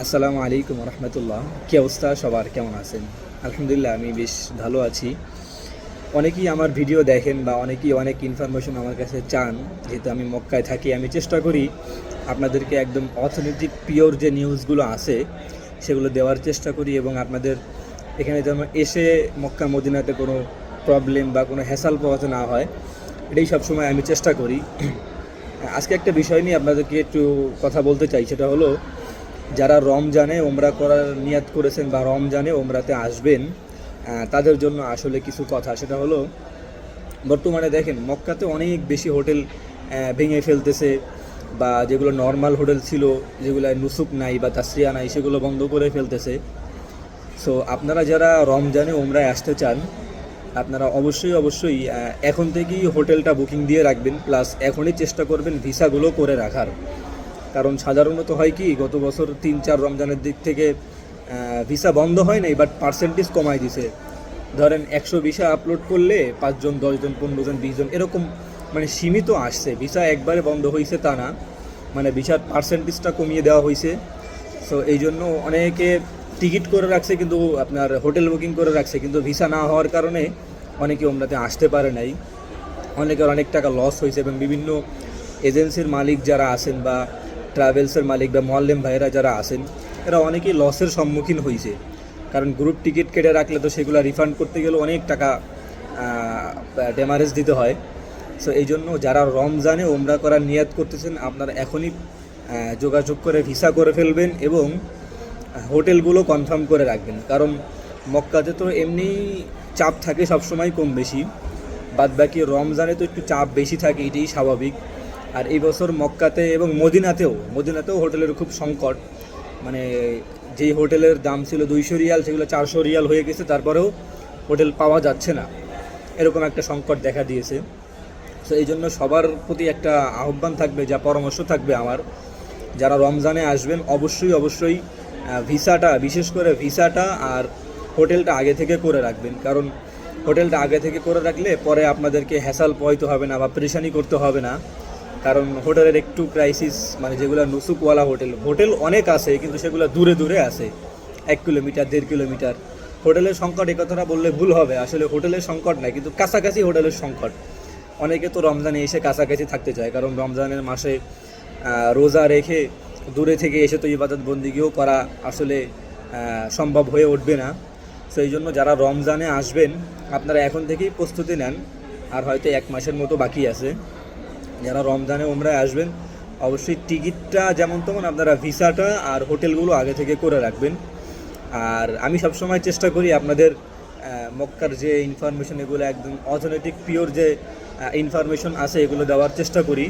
আসসালামু আলাইকুম রহমতুল্লাহ। কী অবস্থা সবার, কেমন আছেন? আলহামদুলিল্লাহ, আমি বেশ ভালো আছি। অনেকেই আমার ভিডিও দেখেন বা অনেকেই অনেক ইনফরমেশন আমার কাছে চান। যেহেতু আমি মক্কায় থাকি, আমি চেষ্টা করি আপনাদেরকে একদম অথেন্টিক পিওর যে নিউজগুলো আছে সেগুলো দেওয়ার চেষ্টা করি, এবং আপনাদের এখানে যেন এসে মক্কা মদিনাতে কোনো প্রবলেম বা কোনো হ্যাসাল পোহাতে না হয়, এটাই সবসময় আমি চেষ্টা করি। আজকে একটা বিষয় নিয়ে আপনাদেরকে একটু কথা বলতে চাই। সেটা হলো, যারা রমজানে ওমরা করার নিয়াত করেছেন বা রমজানে ওমরাতে আসবেন, তাদের জন্য আসলে কিছু কথা। সেটা হলো, বর্তমানে দেখেন মক্কাতে অনেক বেশি হোটেল ভেঙে ফেলতেছে, বা যেগুলো নর্মাল হোটেল ছিল, যেগুলো নুসুক নাই বা তাসরিয়া নাই, সেগুলো বন্ধ করে ফেলতেছে। সো আপনারা যারা রমজানে ওমরায় আসতে চান, আপনারা অবশ্যই অবশ্যই এখন থেকেই হোটেলটা বুকিং দিয়ে রাখবেন, প্লাস এখনই চেষ্টা করবেন ভিসাগুলো করে রাখার। কারণ সাধারণত হয় কি, গত বছর 3-4 রমজানের দিক থেকে ভিসা বন্ধ হয় নাই, বাট পার্সেন্টেজ কমাই দিছে। ধরেন 100 ভিসা আপলোড করলে 5 জন, 10 জন, 15 জন, 20 জন এরকম মানে সীমিত আসছে। ভিসা একবারে বন্ধ হয়েছে তা না, মানে ভিসার পার্সেন্টেজটা কমিয়ে দেওয়া হয়েছে। সো এই জন্য অনেকে টিকিট করে রাখছে, কিন্তু আপনার হোটেল বুকিং করে রাখছে, কিন্তু ভিসা না হওয়ার কারণে অনেকে ওমরাতে আসতে পারে নাই। অনেকের অনেক টাকা লস হয়েছে, এবং বিভিন্ন এজেন্সির মালিক যারা আছেন বা ট্রাভেলসের মালিক বা মোয়াল্লেম ভাইয়েরা যারা আছেন, এরা অনেকেই লসের সম্মুখীন হয়েছে। কারণ গ্রুপ টিকিট কেটে রাখলে তো সেগুলো রিফান্ড করতে গেলে অনেক টাকা ড্যামারেজ দিতে হয়। সো এই জন্য যারা রমজানে ওমরা করার নিয়াত করতেছেন, আপনারা এখনই যোগাযোগ করে ভিসা করে ফেলবেন, এবং হোটেলগুলো কনফার্ম করে রাখবেন। কারণ মক্কাতে তো এমনি চাপ থাকে সবসময় কম বেশি, বাদবাকি রমজানে তো একটু চাপ বেশি থাকে, এটাই স্বাভাবিক। আর এই বছর মক্কাতে এবং মদিনাতেও হোটেলের খুব সংকট। মানে যেই হোটেলের দাম ছিল 200 রিয়াল, সেগুলো 400 রিয়াল হয়ে গেছে, তারপরেও হোটেল পাওয়া যাচ্ছে না, এরকম একটা সংকট দেখা দিয়েছে। তো এই জন্য সবার প্রতি একটা আহ্বান থাকবে, যা পরামর্শ থাকবে আমার, যারা রমজানে আসবেন অবশ্যই অবশ্যই ভিসাটা, বিশেষ করে ভিসাটা আর হোটেলটা আগে থেকে করে রাখবেন। কারণ হোটেলটা আগে থেকে করে রাখলে পরে আপনাদেরকে হ্যাসাল পোহাইতে হবে না বা পরেশানি করতে হবে না। কারণ হোটেলের একটু ক্রাইসিস, মানে যেগুলো নুসুকওয়ালা হোটেল অনেক আছে, কিন্তু সেগুলো দূরে দূরে আছে, 1 কিলোমিটার 1.5 কিলোমিটার। হোটেলের সংকট এ কথাটা বললে ভুল হবে, আসলে হোটেলের সংকট নাই, কিন্তু কাছাকাছি হোটেলের সংকট। অনেকে তো রমজানে এসে কাছাকাছি থাকতে চায়, কারণ রমজানের মাসে রোজা রেখে দূরে থেকে এসে তো ইবাদত বন্দিগিও করা আসলে সম্ভব হয়ে উঠবে না। তো এই জন্য যারা রমজানে আসবেন, আপনারা এখন থেকেই প্রস্তুতি নেন। আর হয়তো 1 মাসের মতো বাকি আছে। যারা রমজানে ওমরায় আসবেন, অবশ্যই টিকিটটা যেমন তেমন আপনারা ভিসাটা আর হোটেলগুলো আগে থেকে করে রাখবেন। আর আমি সবসময় চেষ্টা করি আপনাদের মক্কার যে ইনফরমেশন, এগুলো একদম অথেন্টিক পিওর যে ইনফরমেশন আছে এগুলো দেওয়ার চেষ্টা করি।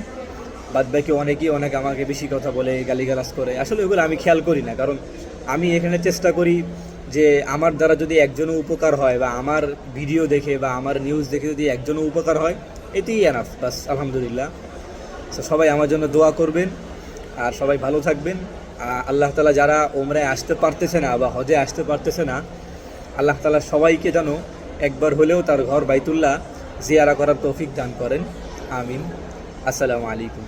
বাদবাকি অনেকেই অনেক আমাকে বেশি কথা বলে, গালিগালাজ করে, আসলে ওগুলো আমি খেয়াল করি না। কারণ আমি এখানে চেষ্টা করি যে আমার দ্বারা যদি একজনও উপকার হয়, বা আমার ভিডিও দেখে বা আমার নিউজ দেখে যদি একজনও উপকার হয়, এতেই এনাফ, বাস আলহামদুলিল্লাহ। তো সবাই আমার জন্য দোয়া করবেন, আর সবাই ভালো থাকবেন। আল্লাহ তালা যারা ওমরায় আসতে পারতেছে না বা হজে আসতে পারতেছে না, আল্লাহ তালা সবাইকে যেন একবার হলেও তার ঘর বাইতুল্লাহ জিয়ারা করার তৌফিক দান করেন। আমিন। আসসালামু আলাইকুম।